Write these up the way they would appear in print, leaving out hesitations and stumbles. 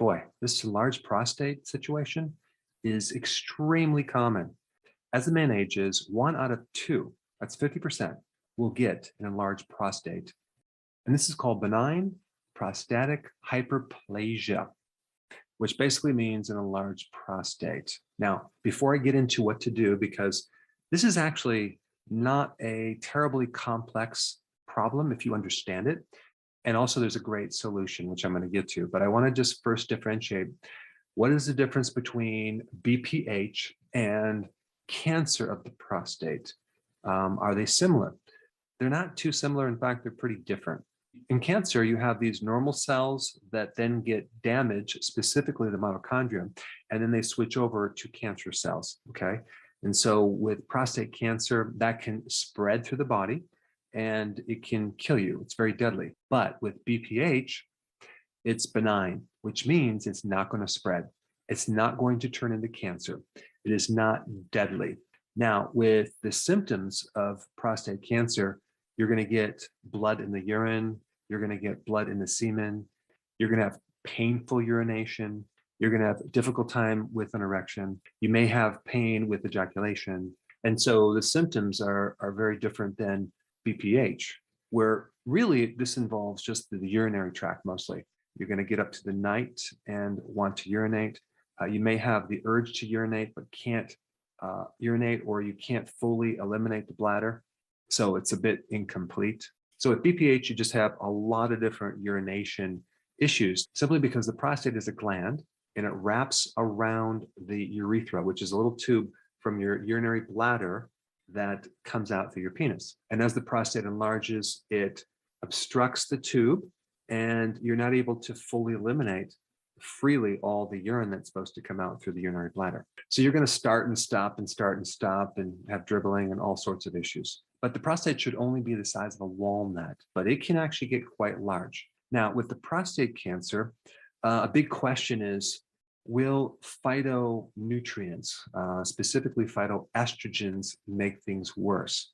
Boy, this enlarged prostate situation is extremely common. As the man ages, 1 out of 2, that's 50%, will get an enlarged prostate. And this is called benign prostatic hyperplasia, which basically means an enlarged prostate. Now, before I get into what to do, because this is actually not a terribly complex problem if you understand it. And also there's a great solution, which I'm going to get to, but I want to just first differentiate what is the difference between BPH and cancer of the prostate. Are they similar? They're not too similar. In fact, they're pretty different. In cancer, you have these normal cells that then get damaged, specifically the mitochondria, and then they switch over to cancer cells, okay? And so with prostate cancer, that can spread through the body and it can kill you. It's very deadly. But with BPH, it's benign, which means it's not going to spread. It's not going to turn into cancer. It is not deadly. Now, with the symptoms of prostate cancer, you're going to get blood in the urine, you're going to get blood in the semen, you're going to have painful urination, you're going to have a difficult time with an erection, you may have pain with ejaculation. And so the symptoms are very different than BPH, where really this involves just the urinary tract mostly. You're going to get up to the night and want to urinate. You may have the urge to urinate, but can't urinate, or you can't fully eliminate the bladder. So it's a bit incomplete. So with BPH, you just have a lot of different urination issues, simply because the prostate is a gland and it wraps around the urethra, which is a little tube from your urinary bladder that comes out through your penis. And as the prostate enlarges, it obstructs the tube and you're not able to fully eliminate freely all the urine that's supposed to come out through the urinary bladder. So you're going to start and stop and start and stop and have dribbling and all sorts of issues. But the prostate should only be the size of a walnut, but it can actually get quite large. Now, with the prostate cancer, a big question is, will phytonutrients, specifically phytoestrogens, make things worse?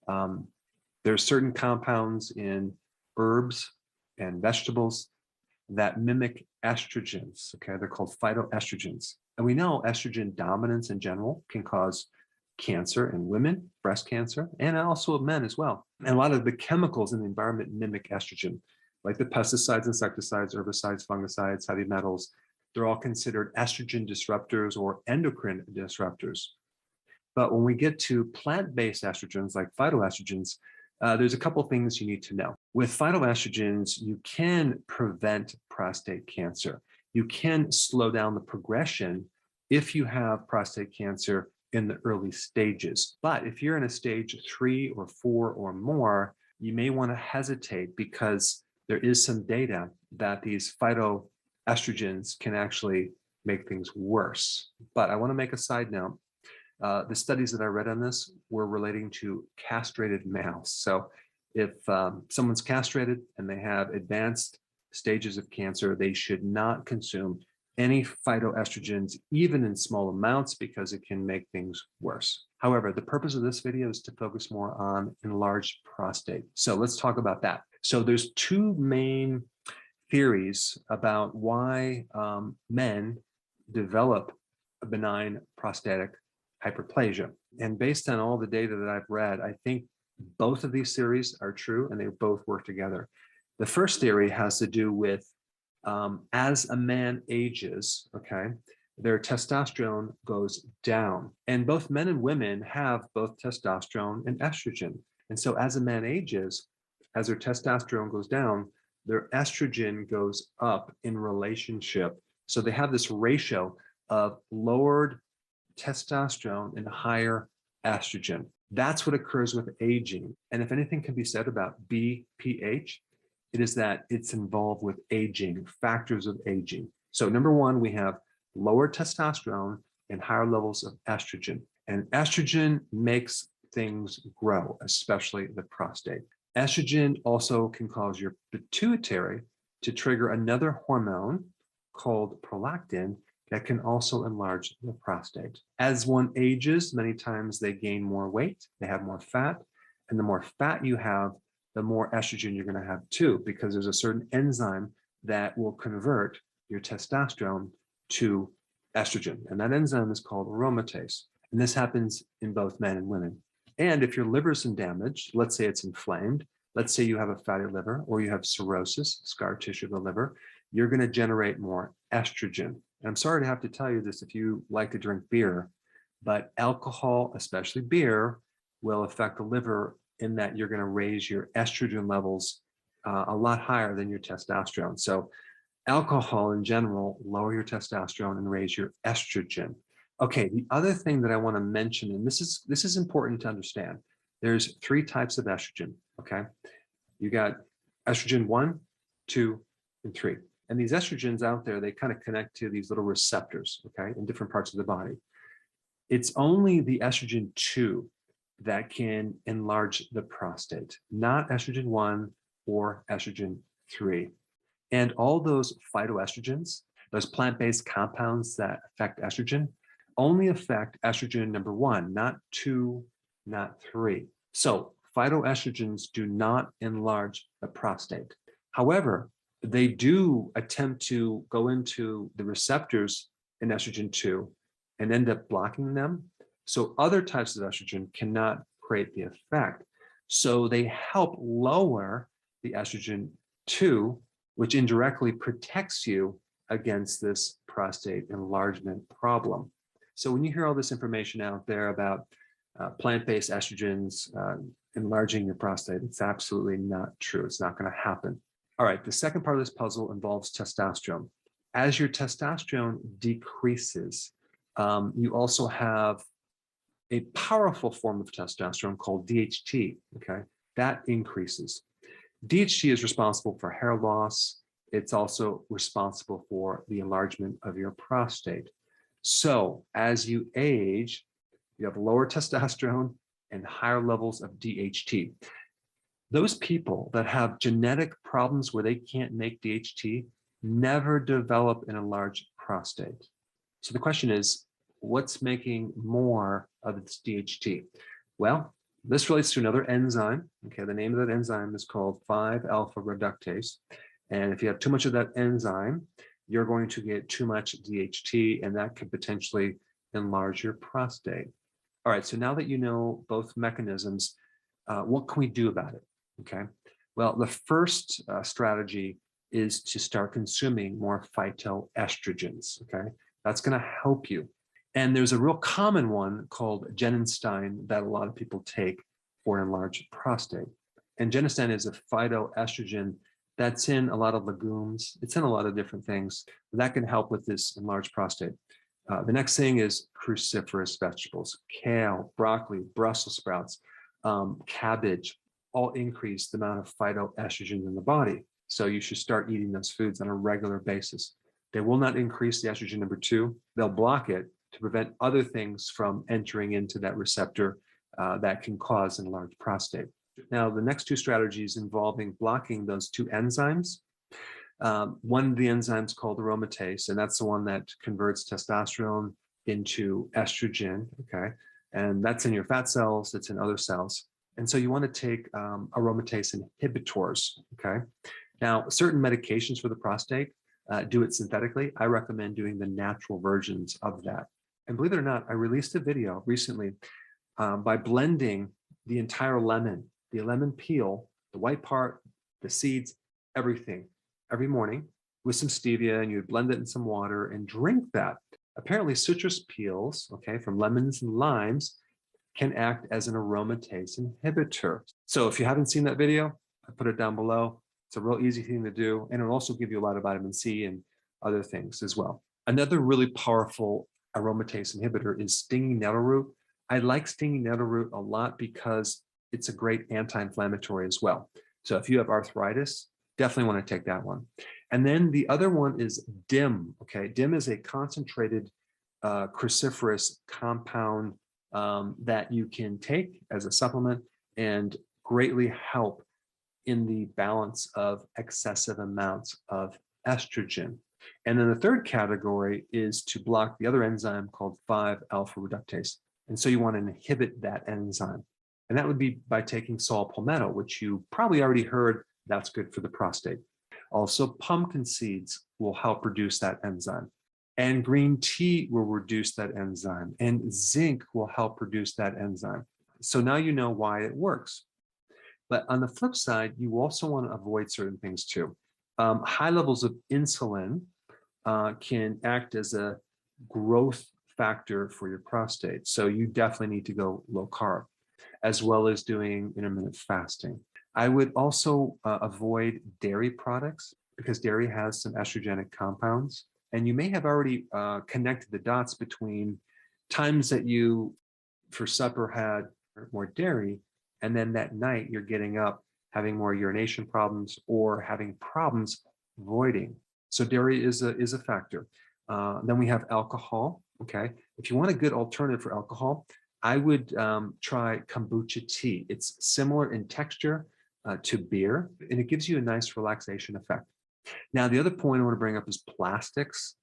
There are certain compounds in herbs and vegetables that mimic estrogens, okay? They're called phytoestrogens. And we know estrogen dominance in general can cause cancer in women, breast cancer, and also men as well. And a lot of the chemicals in the environment mimic estrogen, like the pesticides, insecticides, herbicides, fungicides, heavy metals. They're all considered estrogen disruptors or endocrine disruptors. But when we get to plant-based estrogens like phytoestrogens, there's a couple things you need to know. With phytoestrogens, you can prevent prostate cancer. You can slow down the progression if you have prostate cancer in the early stages. But if you're in a stage 3 or 4 or more, you may want to hesitate, because there is some data that these phytoestrogens can actually make things worse. But I want to make a side note. The studies that I read on this were relating to castrated males. So if someone's castrated and they have advanced stages of cancer, they should not consume any phytoestrogens, even in small amounts, because it can make things worse. However, the purpose of this video is to focus more on enlarged prostate. So let's talk about that. So there's 2 main theories about why men develop a benign prostatic hyperplasia. And based on all the data that I've read, I think both of these theories are true and they both work together. The first theory has to do with as a man ages, okay, their testosterone goes down. And both men and women have both testosterone and estrogen. And so as a man ages, as their testosterone goes down, their estrogen goes up in relationship. So they have this ratio of lowered testosterone and higher estrogen. That's what occurs with aging. And if anything can be said about BPH, it is that it's involved with aging, factors of aging. So number 1, we have lower testosterone and higher levels of estrogen. And estrogen makes things grow, especially the prostate. Estrogen also can cause your pituitary to trigger another hormone called prolactin that can also enlarge the prostate. As one ages, many times they gain more weight, they have more fat, and the more fat you have, the more estrogen you're going to have too, because there's a certain enzyme that will convert your testosterone to estrogen. And that enzyme is called aromatase. And this happens in both men and women. And if your liver's been damaged, let's say it's inflamed, let's say you have a fatty liver or you have cirrhosis, scar tissue of the liver, you're going to generate more estrogen. And I'm sorry to have to tell you this if you like to drink beer, but alcohol, especially beer, will affect the liver in that you're going to raise your estrogen levels a lot higher than your testosterone. So alcohol in general, lower your testosterone and raise your estrogen. Okay, the other thing that I want to mention, and this is important to understand, there's 3 types of estrogen, okay? You got estrogen 1, 2, and 3. And these estrogens out there, they kind of connect to these little receptors, okay, in different parts of the body. It's only the estrogen 2 that can enlarge the prostate, not estrogen 1 or estrogen 3. And all those phytoestrogens, those plant-based compounds that affect estrogen, only affect estrogen number 1, not 2, not 3. So phytoestrogens do not enlarge the prostate. However, they do attempt to go into the receptors in estrogen 2 and end up blocking them. So other types of estrogen cannot create the effect. So they help lower the estrogen 2, which indirectly protects you against this prostate enlargement problem. So when you hear all this information out there about plant-based estrogens enlarging your prostate, it's absolutely not true. It's not going to happen. All right, the second part of this puzzle involves testosterone. As your testosterone decreases, you also have a powerful form of testosterone called DHT, okay? That increases. DHT is responsible for hair loss. It's also responsible for the enlargement of your prostate. So as you age, you have lower testosterone and higher levels of DHT. Those people that have genetic problems where they can't make DHT never develop an enlarged prostate. So the question is, what's making more of this DHT? Well, this relates to another enzyme. Okay, the name of that enzyme is called 5-alpha reductase. And if you have too much of that enzyme, you're going to get too much DHT, and that could potentially enlarge your prostate. All right, so now that you know both mechanisms, what can we do about it? Okay, well, the first strategy is to start consuming more phytoestrogens. Okay, that's going to help you. And there's a real common one called genistein that a lot of people take for an enlarged prostate. And genistein is a phytoestrogen that's in a lot of legumes. It's in a lot of different things that can help with this enlarged prostate. The next thing is cruciferous vegetables, kale, broccoli, Brussels sprouts, cabbage, all increase the amount of phytoestrogens in the body. So you should start eating those foods on a regular basis. They will not increase the estrogen number 2. They'll block it to prevent other things from entering into that receptor that can cause an enlarged prostate. Now, the next 2 strategies involving blocking those 2 enzymes. One of the enzymes called aromatase, and that's the one that converts testosterone into estrogen, okay? And that's in your fat cells, it's in other cells. And so you want to take aromatase inhibitors, okay? Now, certain medications for the prostate do it synthetically. I recommend doing the natural versions of that. And believe it or not, I released a video recently by blending the entire lemon, the lemon peel, the white part, the seeds, everything, every morning with some stevia, and you would blend it in some water and drink that. Apparently citrus peels, okay, from lemons and limes can act as an aromatase inhibitor. So if you haven't seen that video, I put it down below. It's a real easy thing to do, and it'll also give you a lot of vitamin C and other things as well. Another really powerful aromatase inhibitor is stinging nettle root. I like stinging nettle root a lot because it's a great anti-inflammatory as well. So if you have arthritis, definitely want to take that one. And then the other one is DIM. Okay, DIM is a concentrated cruciferous compound that you can take as a supplement and greatly help in the balance of excessive amounts of estrogen. And then the third category is to block the other enzyme called 5-alpha reductase. And so you want to inhibit that enzyme. And that would be by taking saw palmetto, which you probably already heard that's good for the prostate. Also, pumpkin seeds will help reduce that enzyme. And green tea will reduce that enzyme. And zinc will help reduce that enzyme. So now you know why it works. But on the flip side, you also want to avoid certain things too. High levels of insulin can act as a growth factor for your prostate. So you definitely need to go low carb, as well as doing intermittent fasting. I would also avoid dairy products because dairy has some estrogenic compounds. And you may have already connected the dots between times that you, for supper, had more dairy, and then that night you're getting up having more urination problems or having problems voiding. So dairy is a factor. Then we have alcohol. Okay, if you want a good alternative for alcohol, I would try kombucha tea. It's similar in texture to beer, and it gives you a nice relaxation effect. Now, the other point I want to bring up is plastics.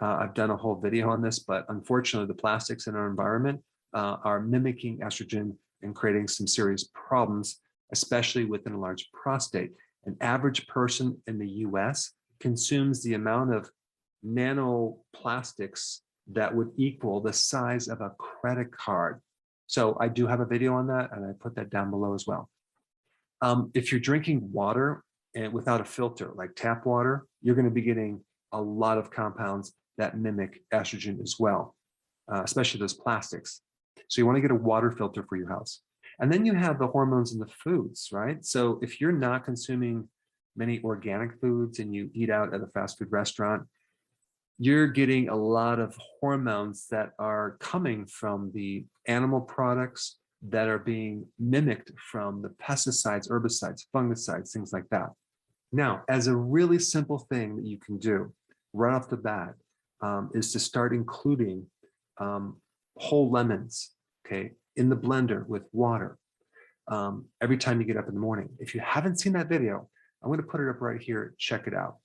I've done a whole video on this, but unfortunately, the plastics in our environment are mimicking estrogen and creating some serious problems, especially with an enlarged prostate. An average person in the US consumes the amount of nanoplastics that would equal the size of a credit card. So I do have a video on that, and I put that down below as well. If you're drinking water and without a filter, like tap water, you're going to be getting a lot of compounds that mimic estrogen as well, especially those plastics. So you want to get a water filter for your house. And then you have the hormones in the foods, right? So if you're not consuming many organic foods and you eat out at a fast food restaurant, you're getting a lot of hormones that are coming from the animal products that are being mimicked from the pesticides, herbicides, fungicides, things like that. Now, as a really simple thing that you can do right off the bat is to start including whole lemons, okay, in the blender with water every time you get up in the morning. If you haven't seen that video, I'm going to put it up right here. Check it out.